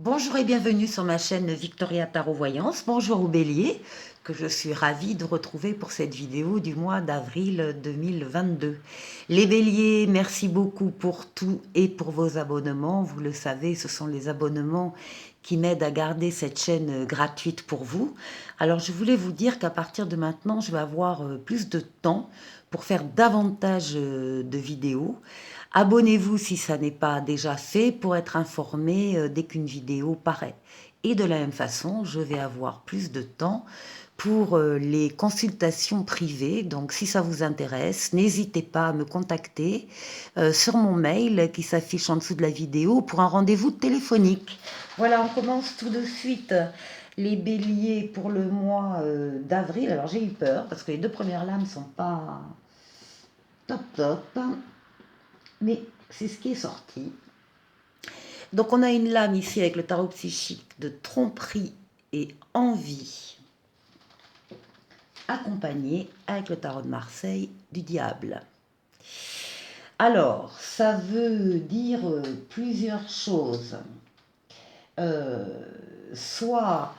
Bonjour et bienvenue sur ma chaîne Victoria Tarot Voyance. Bonjour aux béliers, que je suis ravie de retrouver pour cette vidéo du mois d'avril 2022. Les béliers, merci beaucoup pour tout et pour vos abonnements. Vous le savez, ce sont les abonnements qui m'aident à garder cette chaîne gratuite pour vous. Alors je voulais vous dire qu'à partir de maintenant, je vais avoir plus de temps pour faire davantage de vidéos. Abonnez-vous si ça n'est pas déjà fait pour être informé dès qu'une vidéo paraît. Et de la même façon, je vais avoir plus de temps pour les consultations privées. Donc si ça vous intéresse, n'hésitez pas à me contacter sur mon mail qui s'affiche en dessous de la vidéo pour un rendez-vous téléphonique. Voilà, on commence tout de suite les béliers pour le mois d'avril. Alors j'ai eu peur parce que les deux premières lames sont pas top top, mais c'est ce qui est sorti. Donc on a une lame ici avec le tarot psychique de tromperie et envie, accompagnée avec le tarot de Marseille du diable. Alors, ça veut dire plusieurs choses. Soit,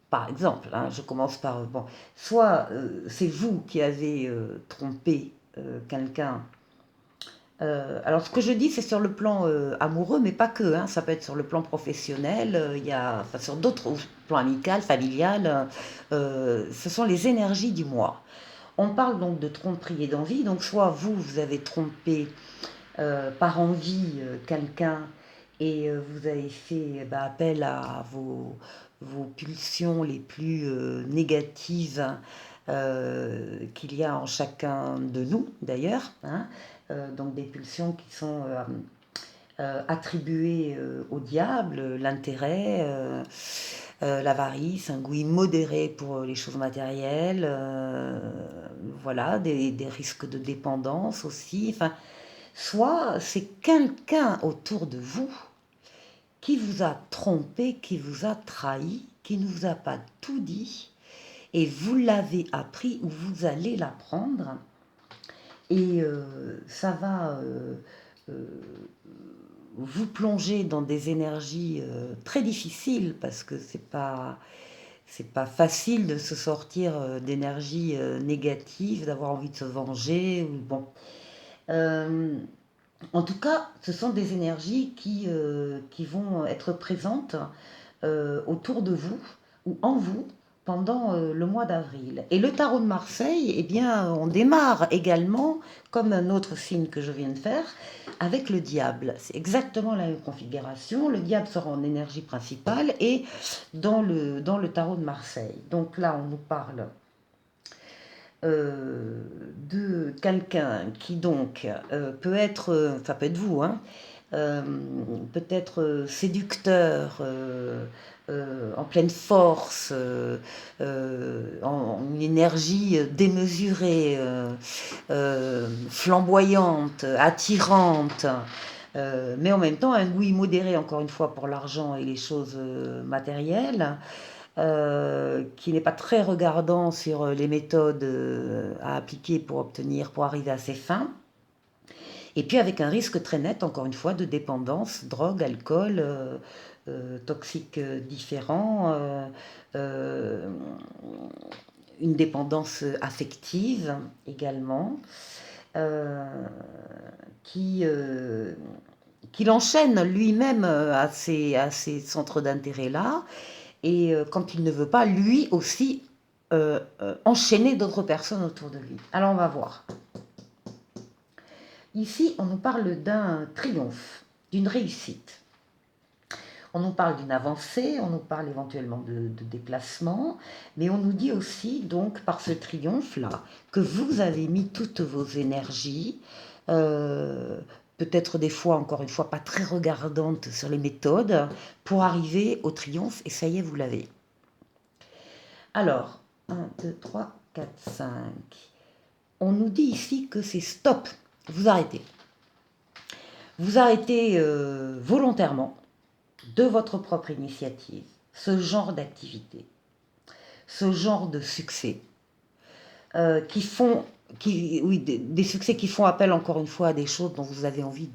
par exemple, je commence par, soit c'est vous qui avez trompé quelqu'un. Alors, ce que je dis, c'est sur le plan amoureux, mais pas que. Ça peut être sur le plan professionnel, sur d'autres plans amical, familial. Ce sont les énergies du mois. On parle donc de tromperie et d'envie. Donc, soit vous avez trompé par envie quelqu'un et vous avez fait appel à vos pulsions les plus négatives qu'il y a en chacun de nous, d'ailleurs. Donc des pulsions qui sont attribuées au diable, l'intérêt, l'avarice, un goût immodéré pour les choses matérielles, voilà, des risques de dépendance aussi. Enfin, soit c'est quelqu'un autour de vous qui vous a trompé, qui vous a trahi, qui ne vous a pas tout dit, et vous l'avez appris ou vous allez l'apprendre. Et ça va vous plonger dans des énergies très difficiles parce que c'est pas facile de se sortir d'énergies négatives, d'avoir envie de se venger. Bon. En tout cas, ce sont des énergies qui vont être présentes autour de vous ou en vous pendant le mois d'avril. Et le tarot de Marseille, eh bien, on démarre également, comme un autre signe que je viens de faire, avec le diable. C'est exactement la même configuration. Le diable sera en énergie principale et dans le tarot de Marseille. Donc là, on nous parle de quelqu'un qui donc peut être, ça peut être vous, peut être séducteur, en pleine force, en une énergie démesurée, flamboyante, attirante, mais en même temps un goût immodéré, encore une fois, pour l'argent et les choses matérielles. Qui n'est pas très regardant sur les méthodes à appliquer pour arriver à ses fins. Et puis avec un risque très net, encore une fois, de dépendance, drogue, alcool, toxiques différents, une dépendance affective également, euh, qui, euh, qui l'enchaîne lui-même à ces centres d'intérêt-là, et quand il ne veut pas, lui aussi, enchaîner d'autres personnes autour de lui. Alors on va voir. Ici, on nous parle d'un triomphe, d'une réussite. On nous parle d'une avancée, on nous parle éventuellement de déplacement, mais on nous dit aussi, donc, par ce triomphe-là, que vous avez mis toutes vos énergies, peut-être des fois, encore une fois, pas très regardantes sur les méthodes, pour arriver au triomphe, et ça y est, vous l'avez. Alors, 1, 2, 3, 4, 5. On nous dit ici que c'est stop, vous arrêtez. Vous arrêtez volontairement, de votre propre initiative, ce genre d'activité, ce genre de succès, des succès qui font appel encore une fois à des choses dont vous avez envie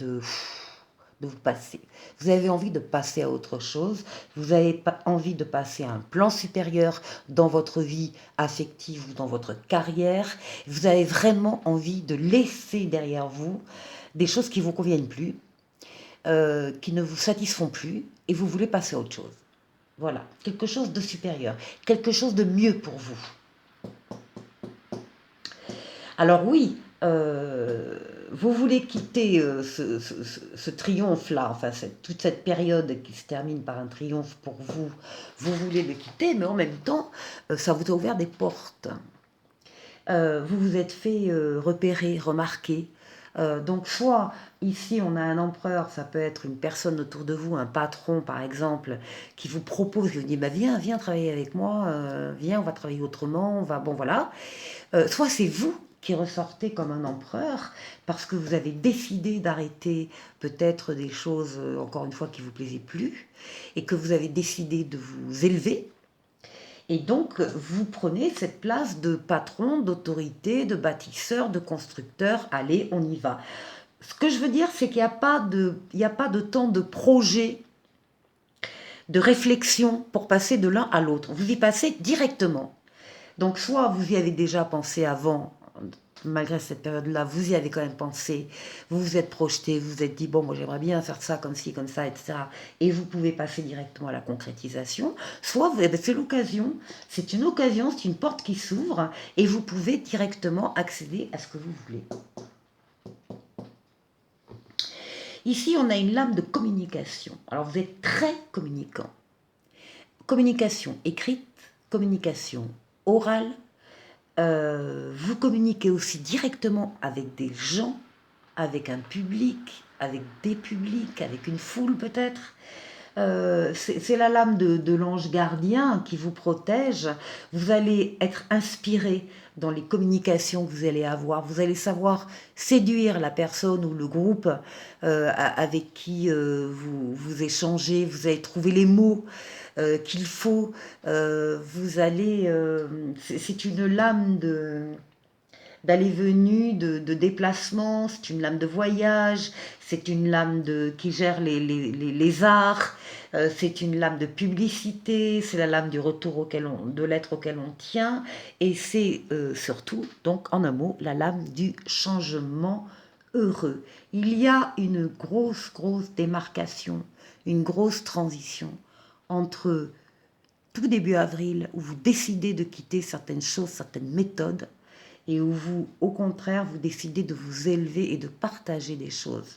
de vous passer. Vous avez envie de passer à autre chose, vous avez pas envie de passer à un plan supérieur dans votre vie affective ou dans votre carrière, vous avez vraiment envie de laisser derrière vous des choses qui ne vous conviennent plus, qui ne vous satisfont plus, et vous voulez passer à autre chose. Voilà, quelque chose de supérieur, quelque chose de mieux pour vous. Alors oui, vous voulez quitter ce triomphe-là, enfin toute cette période qui se termine par un triomphe pour vous, vous voulez le quitter, mais en même temps, ça vous a ouvert des portes. Vous vous êtes fait repérer, remarquer. Donc soit ici on a un empereur, ça peut être une personne autour de vous, un patron par exemple, qui vous propose, qui vous dit bah, viens travailler avec moi, viens on va travailler autrement, on va bon voilà. Soit c'est vous qui ressortez comme un empereur parce que vous avez décidé d'arrêter peut-être des choses, encore une fois, qui ne vous plaisaient plus, et que vous avez décidé de vous élever. Et donc, vous prenez cette place de patron, d'autorité, de bâtisseur, de constructeur. Allez, on y va. Ce que je veux dire, c'est qu'il n'y a pas de temps de projet, de réflexion pour passer de l'un à l'autre. Vous y passez directement. Donc, soit vous y avez déjà pensé avant, malgré cette période-là, vous y avez quand même pensé, vous vous êtes projeté, vous vous êtes dit, bon, moi j'aimerais bien faire ça comme ci, comme ça, etc. Et vous pouvez passer directement à la concrétisation. Soit c'est l'occasion, c'est une occasion, c'est une porte qui s'ouvre, et vous pouvez directement accéder à ce que vous voulez. Ici, on a une lame de communication. Alors, vous êtes très communicant. Communication écrite, communication orale. Vous communiquez aussi directement avec des gens, avec un public, avec des publics, avec une foule peut-être. C'est la lame de l'ange gardien qui vous protège. Vous allez être inspiré dans les communications que vous allez avoir. Vous allez savoir séduire la personne ou le groupe avec qui vous échangez. Vous allez trouver les mots qu'il faut. Vous allez... c'est une lame d'aller-venue, de déplacement, c'est une lame de voyage, c'est une lame qui gère les arts, c'est une lame de publicité, c'est la lame du retour de l'être auquel on tient, et c'est surtout, donc en un mot, la lame du changement heureux. Il y a une grosse démarcation, une grosse transition entre tout début avril, où vous décidez de quitter certaines choses, certaines méthodes, et où vous, au contraire, vous décidez de vous élever et de partager des choses.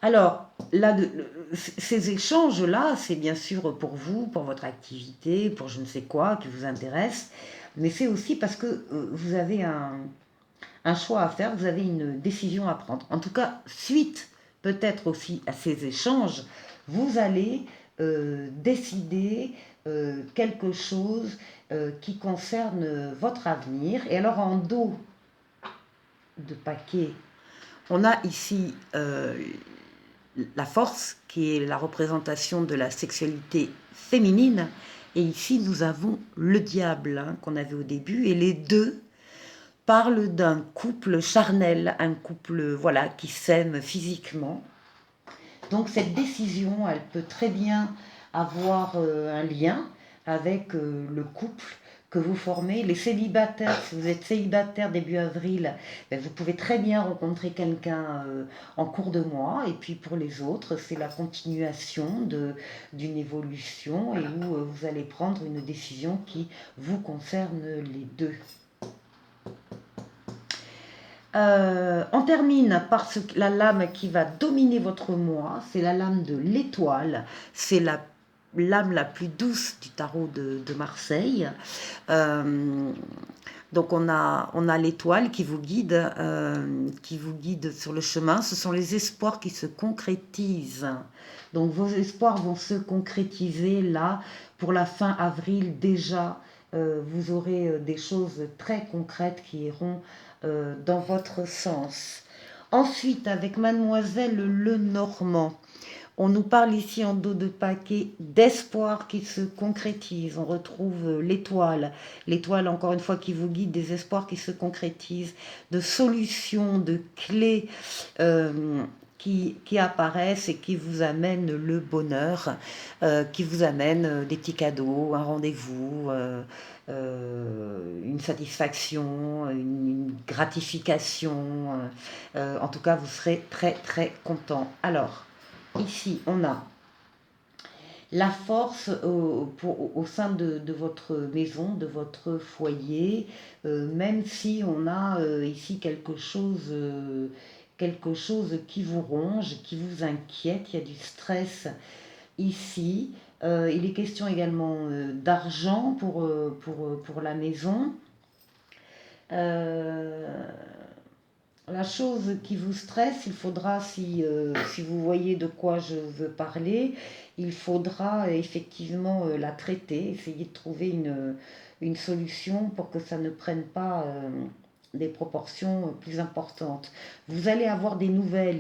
Alors, là, ces échanges-là, c'est bien sûr pour vous, pour votre activité, pour je ne sais quoi qui vous intéresse, mais c'est aussi parce que vous avez un choix à faire, vous avez une décision à prendre. En tout cas, suite peut-être aussi à ces échanges, vous allez décider quelque chose qui concerne votre avenir. Et alors en dos de paquet, on a ici la force qui est la représentation de la sexualité féminine. Et ici nous avons le diable hein, qu'on avait au début. Et les deux parlent d'un couple charnel, un couple voilà, qui s'aime physiquement. Donc cette décision, elle peut très bien avoir un lien avec le couple que vous formez. Les célibataires, si vous êtes célibataire début avril, ben, vous pouvez très bien rencontrer quelqu'un en cours de mois. Et puis pour les autres, c'est la continuation d'une évolution et où vous allez prendre une décision qui vous concerne les deux. On termine par la lame qui va dominer votre mois, c'est la lame de l'étoile, c'est la lame la plus douce du tarot de Marseille. Donc on a l'étoile qui vous guide sur le chemin. Ce sont les espoirs qui se concrétisent. Donc vos espoirs vont se concrétiser là pour la fin avril déjà. Vous aurez des choses très concrètes qui iront dans votre sens. Ensuite, avec Mademoiselle Lenormand, on nous parle ici en dos de paquet d'espoir qui se concrétise. On retrouve l'étoile. L'étoile, encore une fois, qui vous guide, des espoirs qui se concrétisent, de solutions, de clés qui apparaissent et qui vous amènent le bonheur, qui vous amènent des petits cadeaux, un rendez-vous, une satisfaction, une gratification. En tout cas, vous serez très très content. Alors, ici, on a la force au sein de votre maison, de votre foyer, même si on a ici quelque chose qui vous ronge, qui vous inquiète, il y a du stress ici. Il est question également d'argent pour la maison. Euh, la chose qui vous stresse, il faudra, si vous voyez de quoi je veux parler, il faudra effectivement la traiter, essayer de trouver une solution pour que ça ne prenne pas des proportions plus importantes. Vous allez avoir des nouvelles.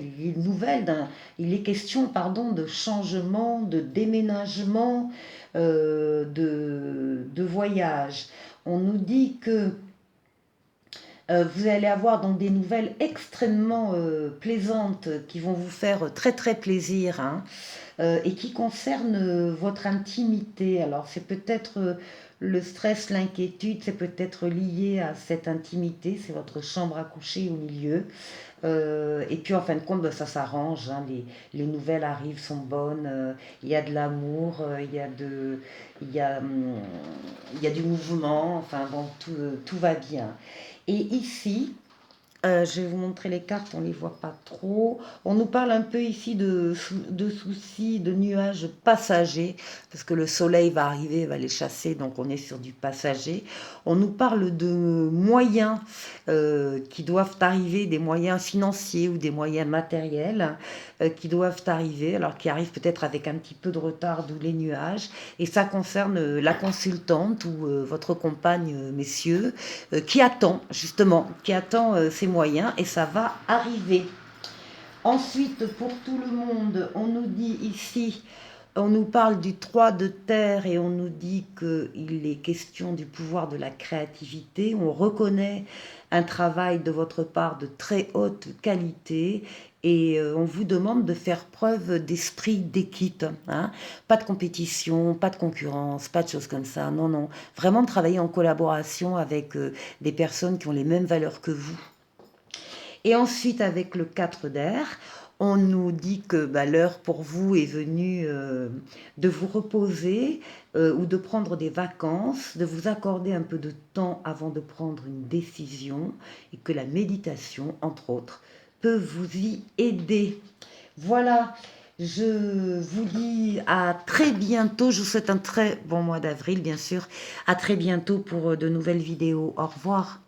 Il est question, pardon, de changement, de déménagement, de voyage. On nous dit que vous allez avoir donc des nouvelles extrêmement plaisantes qui vont vous faire très très plaisir, hein, et qui concernent votre intimité. Alors c'est peut-être le stress, l'inquiétude, c'est peut-être lié à cette intimité, c'est votre chambre à coucher au milieu. Et puis en fin de compte, ben, ça s'arrange, hein, les nouvelles arrivent, sont bonnes, il y a de l'amour, il y a du mouvement, enfin bon, tout va bien. Et ici, je vais vous montrer les cartes, on ne les voit pas trop. On nous parle un peu ici de soucis, de nuages passagers, parce que le soleil va arriver, va les chasser, donc on est sur du passager. On nous parle de moyens qui doivent arriver, des moyens financiers ou des moyens matériels qui doivent arriver, alors qui arrivent peut-être avec un petit peu de retard, d'où les nuages. Et ça concerne la consultante ou votre compagne, messieurs, qui attend justement, qui attend ses moyens, et ça va arriver. Ensuite, pour tout le monde, on nous dit ici, on nous parle du 3 de terre et on nous dit qu'il est question du pouvoir de la créativité. On reconnaît un travail de votre part de très haute qualité et on vous demande de faire preuve d'esprit d'équipe, hein. Pas de compétition, pas de concurrence, pas de choses comme ça. Non, non. Vraiment de travailler en collaboration avec des personnes qui ont les mêmes valeurs que vous. Et ensuite, avec le 4 d'air, on nous dit que bah, l'heure pour vous est venue de vous reposer ou de prendre des vacances, de vous accorder un peu de temps avant de prendre une décision, et que la méditation, entre autres, peut vous y aider. Voilà, je vous dis à très bientôt. Je vous souhaite un très bon mois d'avril, bien sûr. À très bientôt pour de nouvelles vidéos. Au revoir.